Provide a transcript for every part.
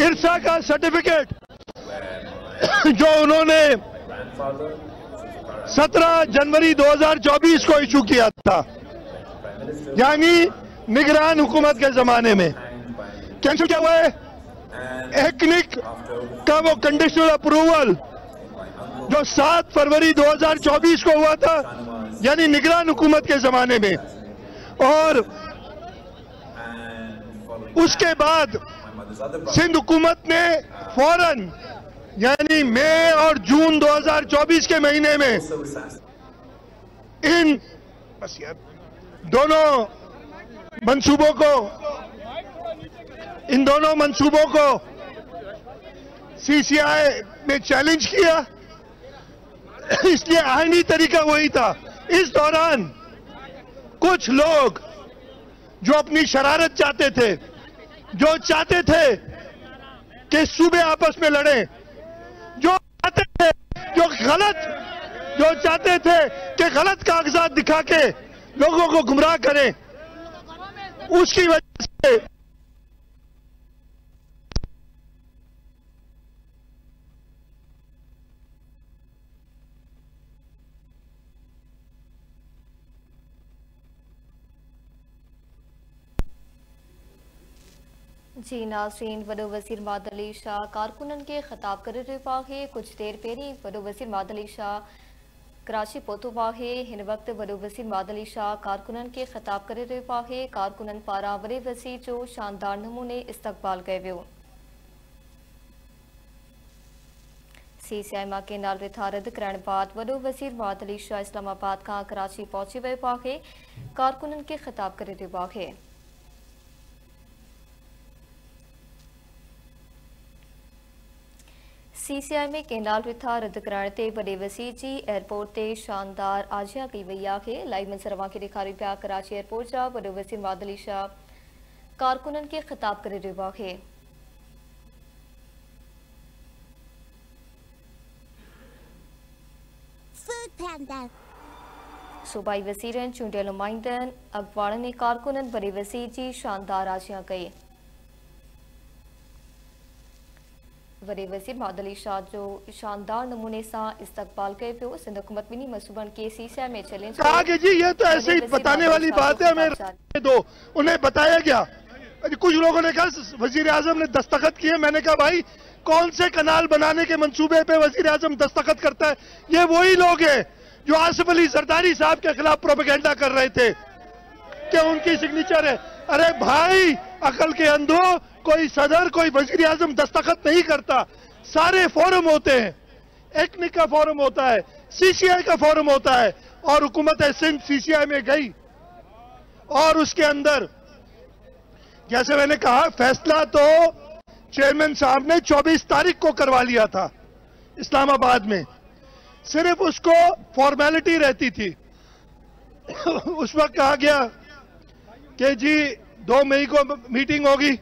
इरसा का सर्टिफिकेट जो उन्होंने 17 जनवरी 2024 को इशू किया था, यानी निगरान हुकूमत के जमाने में, कैंसिल किया हुआ है। एक्निक का वो कंडीशनल अप्रूवल जो 7 फरवरी 2024 को हुआ था, यानी निगरान हुकूमत के जमाने में, और उसके बाद सिंध हुकूमत ने फौरन यानी मई और जून 2024 के महीने में इन दोनों मंसूबों को सीसीआई में चैलेंज किया। इसलिए आईनी तरीका वही था। इस दौरान कुछ लोग जो अपनी शरारत चाहते थे, जो चाहते थे कि सूबे आपस में लड़े, जो चाहते थे कि गलत कागजात दिखा के लोगों को गुमराह करें, उसकी वजह से जी नाज़रीन, वडो वज़ीर माद अली शाह कारकुनन के ख़िताब करे रहियो आहे। कुछ देर पहिरीं वडो वज़ीर माद अली शाह कराची पहुतो आहे। हिन वक़्त वडो वज़ीर माद अली शाह कारकुनन के ख़िताब करे रहियो आहे। कारकुनन पारां वडे वज़ीर जो शानदार नमूने इस्तक़बाल कयो वियो। सीसीआई मां केनाल रिथा रद्द करण बाद वडो वज़ीर माद अली शाह इस्लामाबाद खां कराची पहुची वियो आहे। कारकुनन के ख़िताब करे रहियो आहे। सीसीआई में केनाल रिथा रद्द कराइण ते वॾे वज़ीर जी एयरपोर्ट ते शानदार आजिया कई वई आहे। लाइव मंज़र अवां खे ॾेखारियूं पिया कराची एयरपोर्ट जा। वॾो वज़ीर माद अली शाह कारकुनन खे ख़िताब करे रहियो आहे। सूबाई वज़ीरनि, चूंडियल नुमाइंदनि, अॻवाननि ऐं कारकुननि वॾे वज़ीर जी शानदार आजिया कई। वडे वज़ीर माद अली शाह जो शानदार नमूने से इस्तकबाल कयो पियो। सिंध हुकूमत ॿिन्ही मनसूबनि के सीसीआई में चैलेंज कहा कि जी ये तो ऐसे ही बताने वाली बात है, हमें दो। उन्हें बताया गया, कुछ लोगों ने कहा वजीर आजम ने दस्तखत किए। मैंने कहा भाई कौन से कनाल बनाने के मंसूबे पे वजीर आजम दस्तखत करता है? ये वही लोग हैं जो आसिफ अली जरदारी साहब के खिलाफ प्रोपेगेंडा कर रहे थे कि उनकी सिग्नेचर है। अरे भाई अकल के अंधो, कोई सदर, कोई वजीर आजम दस्तखत नहीं करता। सारे फोरम होते हैं, एक्निक का फोरम होता है, सीसीआई का फोरम होता है, और हुकूमत सिंध सीसीआई में गई और उसके अंदर जैसे मैंने कहा फैसला तो चेयरमैन साहब ने 24 तारीख को करवा लिया था इस्लामाबाद में। सिर्फ उसको फॉर्मेलिटी रहती थी। उस वक्त कहा गया कि जी 2 मई को मीटिंग होगी।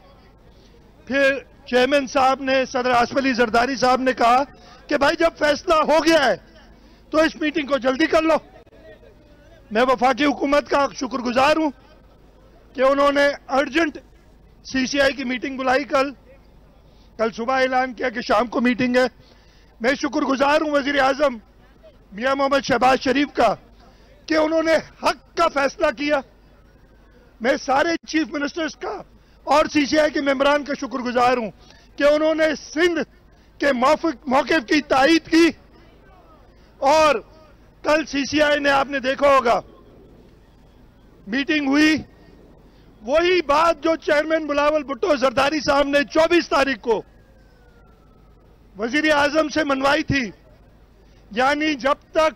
फिर चेयरमैन साहब ने, सदर आसिफ अली जरदारी साहब ने कहा कि भाई जब फैसला हो गया है तो इस मीटिंग को जल्दी कर लो। मैं वफाकी हुकूमत का शुक्रगुजार हूं कि उन्होंने अर्जेंट सीसीआई की मीटिंग बुलाई। कल सुबह ऐलान किया कि शाम को मीटिंग है। मैं शुक्रगुजार हूं वजीर आजम मियां मोहम्मद शहबाज शरीफ का कि उन्होंने हक का फैसला किया। मैं सारे चीफ मिनिस्टर्स का और सीसीआई के मेंबरान का शुक्रगुजार हूं कि उन्होंने सिंध के मौक़िफ़ की तायीद की। और कल सीसीआई ने, आपने देखा होगा, मीटिंग हुई। वही बात जो चेयरमैन बिलावल भुट्टो जरदारी साहब ने 24 तारीख को वजीर आजम से मनवाई थी, यानी जब तक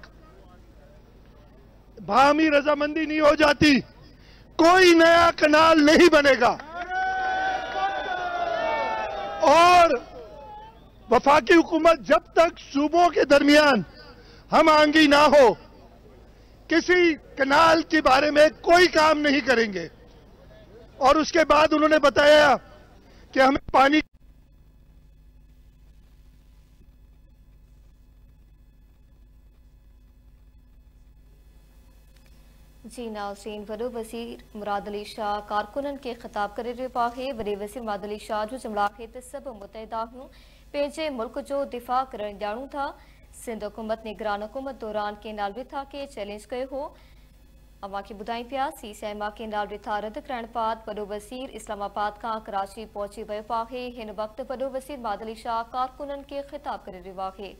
बाहमी रजामंदी नहीं हो जाती कोई नया कनाल नहीं बनेगा। और वफाकी हुकूमत जब तक सूबों के दरमियान हम आंगी ना हो, किसी कनाल के बारे में कोई काम नहीं करेंगे। और उसके बाद उन्होंने बताया कि हमें पानी जी नाज़रीन, वॾो वज़ीर मुराद अली शाह कारकुननि खे ख़िताब करे रहियो आहे। वॾे वज़ीर मुराद अली शाह जो जुमिलो आहे त सभु मुतहिद आहियूं, पंहिंजे मुल्क जो दिफ़ा करणु ॼाणूं था। सिंध हुकूमत निगरान हुकूमत दौरान केनाल रिथा खे चैलेंज कयो हो। अवां खे ॿुधायूं पिया CCI मां केनाल रिथा रद्द करण बाद वॾो वज़ीर इस्लामाबाद खां कराची पहुची वियो आहे। हिन वक़्तु वॾो वज़ीर मुराद अली शाह कारकुननि खे ख़िताब करे रहियो आहे।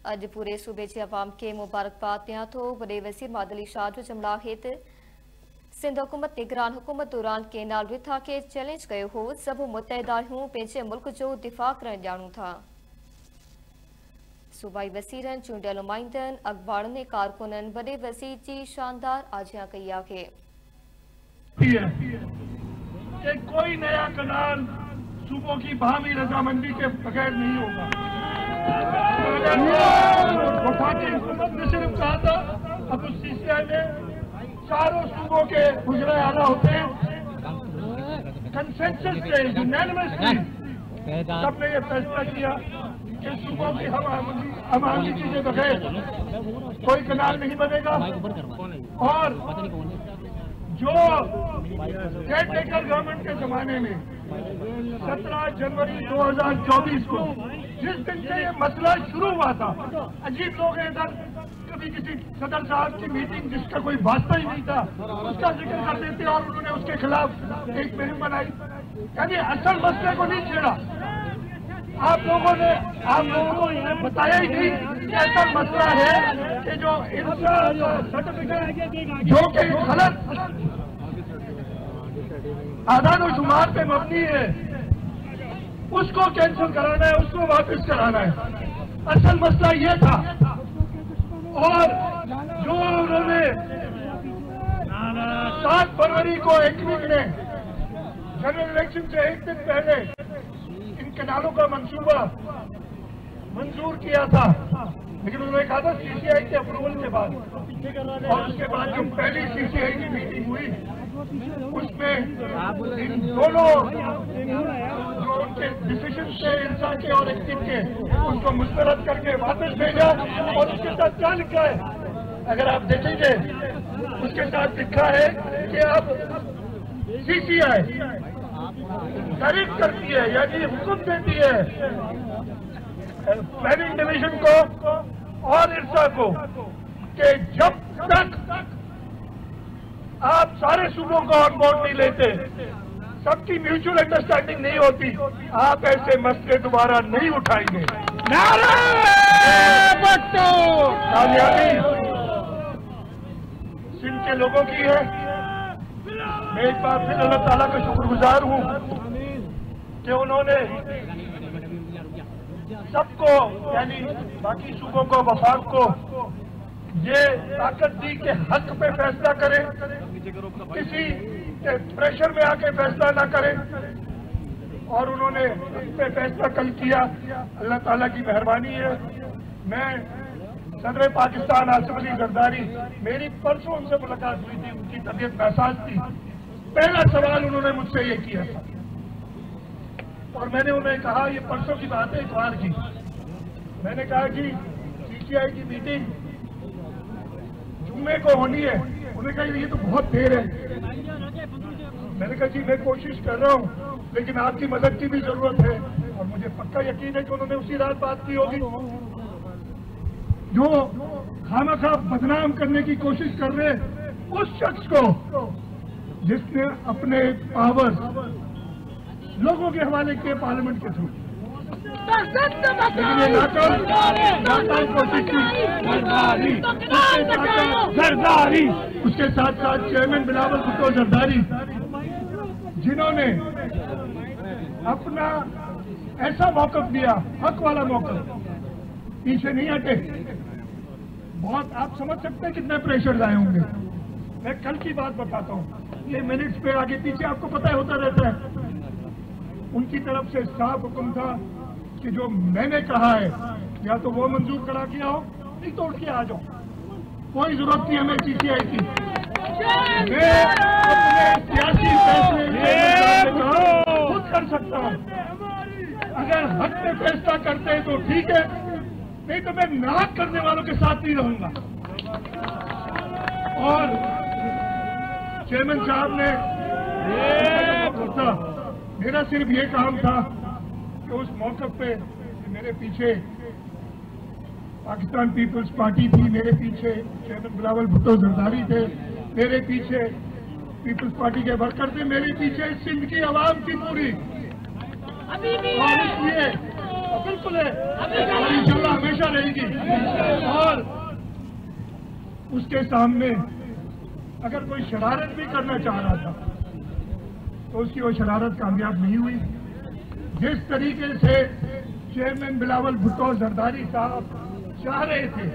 अज पूरे सूबे के अवाम के मुबारकबाद दियां थो। वॾे वज़ीर मुराद अली शाह जो जुमिलो आहे त सिंध हुकूमत निगरान हुकूमत दौरान केनाल रिथा के चैलेंज कयो हो। सभु मुतहिद आहियूं, पंहिंजे मुल्क जो दिफ़ा करणु ॼाणूं था। सूबाई वज़ीरनि, चूंडियल नुमाइंदनि, अखबारनि ऐं कारकुननि वॾे वज़ीर जी शानदार आजिया कई आहे। कोई नया कनाल सूबों की बाहमी रजामंदी के बगैर नहीं होगा। वफाकी हुकूमत ने सिर्फ कहा था, अब उस CCI में चारों सूबों के उजरा आला होते हैं, कंसेंसस से यूनानिमसली सबने ये फैसला किया कि सूबों की हमारी के बगैर कोई कनाल नहीं बनेगा। और जो स्टेट टेकर गवर्नमेंट के जमाने में 17 जनवरी 2024 को जिस दिन से ये मसला शुरू हुआ था, अजीब लोग हैं इधर कभी किसी सदर साहब की मीटिंग जिसका कोई वास्ता ही नहीं था उसका जिक्र कर देते और उन्होंने उसके खिलाफ एक मुहिम बनाई। यानी असल मसले को नहीं छेड़ा। आप लोगों को ये बताया ही नहीं कि असल मसला है कि जो सर्टिफिकेट जो कि गलत आदान और शुमार पे मबनी है उसको कैंसिल कराना है, उसको वापस कराना है। असल मसला ये था। और जो उन्होंने 7 फरवरी को एकविक ने जनरल इलेक्शन से एक दिन पहले इन कनालों का मंसूबा मंजूर किया था, लेकिन उन्होंने कहा था CCI के अप्रूवल के बाद। और उसके बाद जो पहली CCI की मीटिंग हुई उसमें इन दोनों जो उनके डिसीजन थे इंसा के और एक्टिव के उसको मुस्तरद करके वापस भेजा। और उसके साथ क्या लिखा है अगर आप देखेंगे, उसके साथ लिखा है कि अब CCI डायरेक्ट करती है, यानी हुक्म देती है प्लानिंग डिवीजन को और इरसा को कि जब तक आप सारे सूबों को ऑन बोर्ड नहीं लेते, सबकी म्यूचुअल अंडरस्टैंडिंग नहीं होती, आप ऐसे मसले दोबारा नहीं उठाएंगे। कामयाबी सिंध के लोगों की है। मैं एक बार फिर अल्लाह ताला का शुक्रगुजार हूँ कि उन्होंने सबको यानी बाकी सूबों को, वफाक को ये ताकत दी कि हक पे फैसला करें, किसी के प्रेशर में आके फैसला ना करें। और उन्होंने इस पे फैसला कल किया, अल्लाह ताला की मेहरबानी है। मैं सदर पाकिस्तान आसिफ अली जरदारी, मेरी परसों उनसे मुलाकात हुई थी, उनकी तबीयत नासाज थी। पहला सवाल उन्होंने मुझसे ये किया था और मैंने उन्हें कहा, ये परसों की बात है, इतवार की, मैंने कहा कि CCI की मीटिंग जुम्मे को होनी है। उन्होंने कहा ये तो बहुत देर है। मैंने कहा जी मैं कोशिश कर रहा हूँ, लेकिन आपकी मदद की भी जरूरत है। और मुझे पक्का यकीन है कि उन्होंने उसी रात बात की होगी। जो खामखा बदनाम करने की कोशिश कर रहे उस शख्स को जिसने अपने पावर लोगों के हवाले किए पार्लियामेंट के थ्रू, लेकिन ये नाकाम कोशिश की जरदारी, उसके साथ साथ चेयरमैन बिलावल भुट्टो जरदारी, जिन्होंने अपना ऐसा मौकफ लिया, हक वाला मौकफ, पीछे नहीं हटे। बहुत आप समझ सकते हैं कितने प्रेशर आए होंगे। मैं कल की बात बताता हूँ, ये मिनट्स पे आगे पीछे आपको पता होता रहता है। उनकी तरफ से साफ हुक्म था कि जो मैंने कहा है या तो वो मंजूर करा के आओ, नहीं तो उठ के आ जाओ, कोई जरूरत नहीं हमें CCI की। मैं अपने सियासी फैसले खुद कर सकता हूँ। अगर हक में फैसला करते हैं तो ठीक है, नहीं तो मैं नाहक करने वालों के साथ नहीं रहूंगा। और चेयरमैन साहब ने मेरा सिर्फ ये काम था कि उस मौके पे मेरे पीछे पाकिस्तान पीपल्स पार्टी थी, मेरे पीछे चेयरमैन बिलावल भुट्टो जरदारी थे, मेरे पीछे पीपल्स पार्टी के वर्कर थे, मेरे पीछे सिंध की आवाम थी पूरी। और इसलिए बिल्कुल है, और इंशाल्लाह हमेशा रहेगी। और उसके सामने अगर कोई शरारत भी करना चाह रहा था तो उसकी वो शरारत कामयाब नहीं हुई। जिस तरीके से चेयरमैन बिलावल भुट्टो जरदारी साहब चाह रहे थे,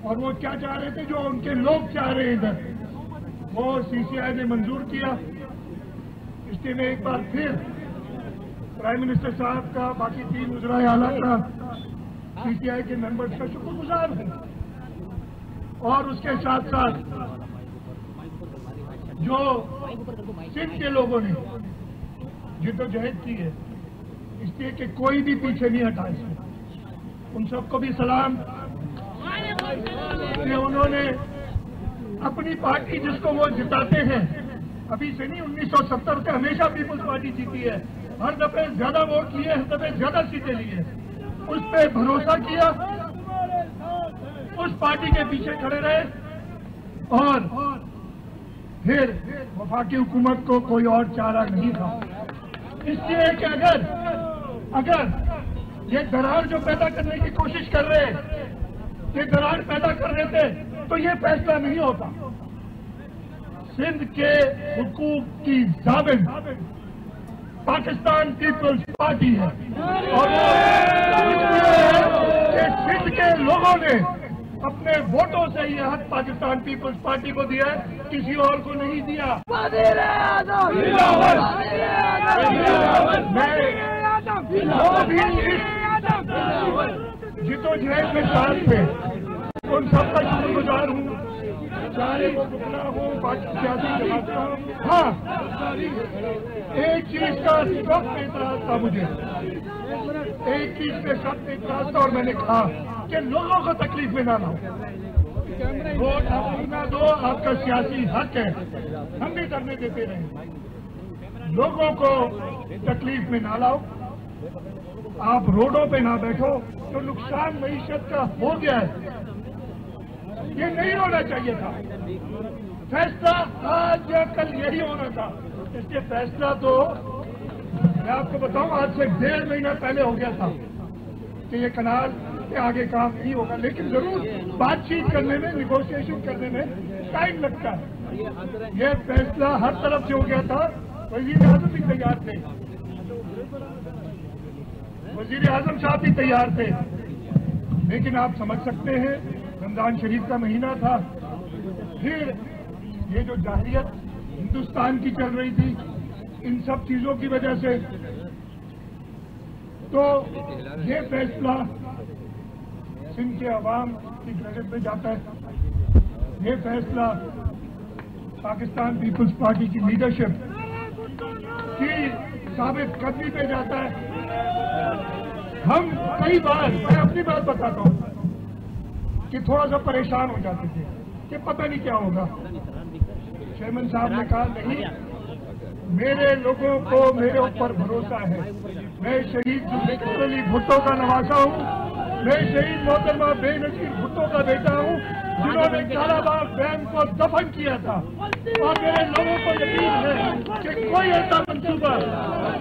और वो क्या चाह रहे थे, जो उनके लोग चाह रहे इधर, वो सीसीआई ने मंजूर किया। इसलिए मैं एक बार फिर प्राइम मिनिस्टर साहब का, बाकी 3 वज़राए आला का, सीसीआई के मेंबर्स का शुक्रगुजार हूं। और उसके साथ साथ जो सिंध के लोगों ने जिद्दोजहद की है, इसलिए कि कोई भी पीछे नहीं हटा इसमें, उन सबको भी सलाम कि उन्होंने अपनी पार्टी जिसको वो जिताते हैं, अभी से नहीं 1970 से हमेशा पीपल्स पार्टी जीती है, हर दफे ज्यादा वोट लिए, हर दफे ज्यादा सीटें लिए, उस पर भरोसा किया, उस पार्टी के पीछे खड़े रहे। और फिर वफाकी हुकूमत को कोई और चारा नहीं था। इसलिए कि अगर ये दरार जो पैदा करने की कोशिश कर रहे हैं, ये दरार पैदा कर रहे थे, तो ये फैसला नहीं होता। सिंध के हुकूक की जाबिन पाकिस्तान पीपल्स पार्टी है, और इसलिए सिंध के लोगों ने अपने वोटों से ये हक पाकिस्तान पीपल्स पार्टी को दिया है, किसी और को नहीं दिया। जिद्दोजहद में साथ थे, उन सबका शुक्रगुजार हूँ, चाहे वो बुकला हो, बाकी सियासी जमात का। हाँ, एक चीज का सख्त एतराज था मुझे, एक चीज पे सख्त एतराज था, और मैंने कहा कि लोगों को तकलीफ में ना लाओ। वोट आप ना दो, आपका सियासी हक है, हम भी करने देते रहे। लोगों को तकलीफ में ना लाओ, आप रोडों पे ना बैठो। जो नुकसान मईशत का हो गया है, ये नहीं होना चाहिए था। फैसला आज या कल यही होना था। इसके फैसला तो मैं आपको बताऊं, आज से 1.5 महीना पहले हो गया था कि ये कनाल के आगे काम नहीं होगा, लेकिन जरूर बातचीत करने में, निगोशिएशन करने में टाइम लगता है। ये फैसला हर तरफ से हो गया था। वजीर आजम भी तैयार थे, वजीर आजम साहब भी तैयार थे, लेकिन आप समझ सकते हैं रमजान शरीफ का महीना था, फिर ये जो जाहिलियत हिंदुस्तान की चल रही थी, इन सब चीजों की वजह से, तो ये फैसला सिंध के अवाम की क्रेडिट में जाता है। ये फैसला पाकिस्तान पीपल्स पार्टी की लीडरशिप की साबित कदमी पे जाता है। हम कई बार, मैं अपनी बात बताता हूँ, कि थोड़ा सा परेशान हो जाते थे कि पता नहीं क्या होगा। चेयरमैन साहब ने कहा नहीं, मेरे लोगों को मेरे ऊपर भरोसा है। मैं शहीद जुल्फिकार अली भुट्टो का नवासा हूँ, मैं शहीद मोहतरमा बेनजीर भुट्टो का बेटा हूँ, जिन्होंने कालाबाग डैम को दफन किया था। और मेरे लोगों को यकीन है कि कोई ऐसा मंसूबा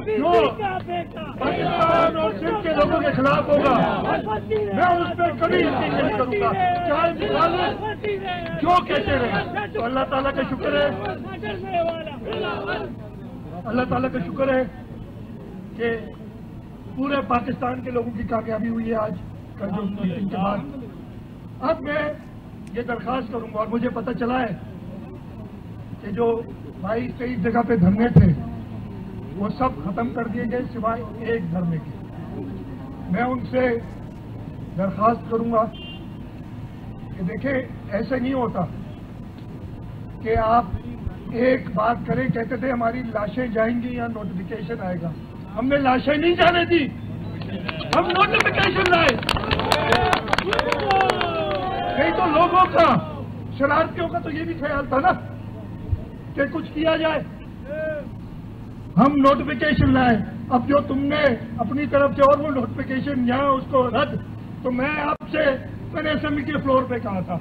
जो पाकिस्तान और सिंध के लोगों के खिलाफ होगा, मैं उस पर कभी यकीन नहीं करूंगा, चाहे मुखालिफ जो कहते रहे। तो अल्लाह ताला का शुक्र है, अल्लाह ताला का शुक्र है कि पूरे पाकिस्तान के लोगों की कामयाबी हुई है आज कल जो मीटिंग के बाद। अब मैं ये दरखास्त करूंगा, और मुझे पता चला है कि जो 22-23 जगह पे धरने थे वो सब खत्म कर दिए गए सिवाय एक धरने के। मैं उनसे दरखास्त करूंगा कि देखें, ऐसे नहीं होता कि आप एक बात करें, कहते थे हमारी लाशें जाएंगी या नोटिफिकेशन आएगा। हमने लाशें नहीं जाने दी, हम नोटिफिकेशन लाए। नहीं तो लोगों का, शरारतियों का तो ये भी ख्याल था ना कि कुछ किया जाए। हम नोटिफिकेशन लाए। अब जो तुमने अपनी तरफ से और वो नोटिफिकेशन यहाँ उसको रद्द, तो मैंने असेंबली के फ्लोर पे कहा था,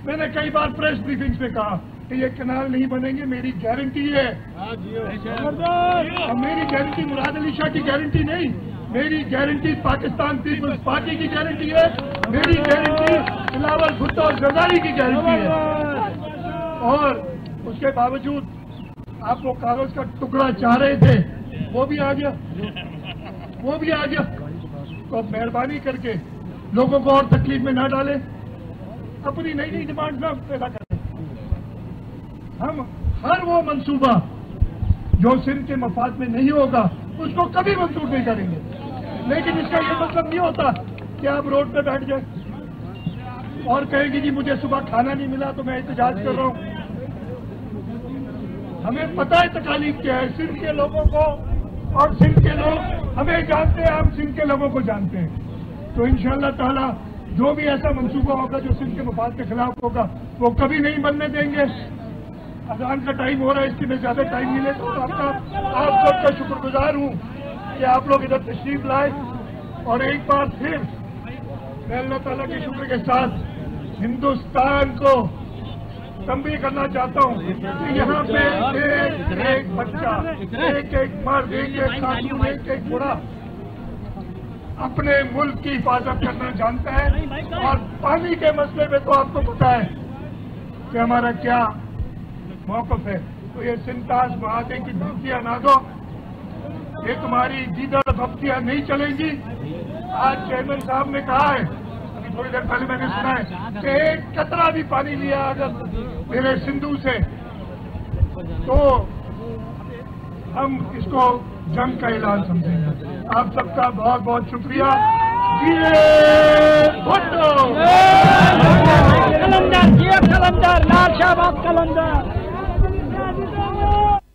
मैंने कई बार प्रेस ब्रीफिंग्स पे कहा कि ये कनाल नहीं बनेंगे, मेरी गारंटी है। अब मेरी गारंटी मुराद अली शाह की गारंटी नहीं, मेरी गारंटी पाकिस्तान पीपल्स पार्टी की गारंटी है, मेरी गारंटी बिलावल भुट्टो और जरदारी की गारंटी है। और उसके बावजूद आप वो कागज का टुकड़ा चाह रहे थे, वो भी आ गया। तो मेहरबानी करके लोगों को और तकलीफ में ना डालें, अपनी नई नई डिमांड ना पैदा करें। हम हर वो मंसूबा जो सिंध के मफाद में नहीं होगा उसको कभी मंजूर नहीं करेंगे, लेकिन इसका ये मतलब नहीं होता कि आप रोड पे बैठ जाए और कहेंगे जी मुझे सुबह खाना नहीं मिला तो मैं एहतजाज कर रहा हूं। हमें पता है तकालीफ क्या है सिंध के लोगों को, और सिंध के लोग हमें जानते हैं, हम सिंध के लोगों को जानते हैं। तो इंशाअल्लाह ताला जो भी ऐसा मंसूबा होगा जो सिंध के मफाद के खिलाफ होगा वो कभी नहीं बनने देंगे। अजान का टाइम हो रहा है, इसकी मैं ज्यादा टाइम नहीं लेता हूँ। आप सबका शुक्रगुजार हूँ कि आप लोग इधर तशरीफ लाए, और एक बार फिर मैं अल्लाह ताला के शुक्र के साथ हिंदुस्तान को तंबीह करना चाहता हूँ कि यहाँ पे एक एक बच्चा, एक एक मर्द, एक एक खातून, एक एक बूढ़ा अपने मुल्क की हिफाजत करना जानता है। और पानी के मसले में तो आपको पता है कि हमारा क्या मौकफ है। तो ये सिंताज महादे की धमकियां ना दो, ये तुम्हारी दीदर धमकियां नहीं चलेंगी। आज चेयरमैन साहब ने कहा है, अभी थोड़ी देर पहले मैंने सुना है कि एक कतरा भी पानी लिया अगर मेरे सिंधु से तो हम इसको जंग का ऐलान समझेंगे। आप सबका बहुत बहुत शुक्रिया। भुट्टो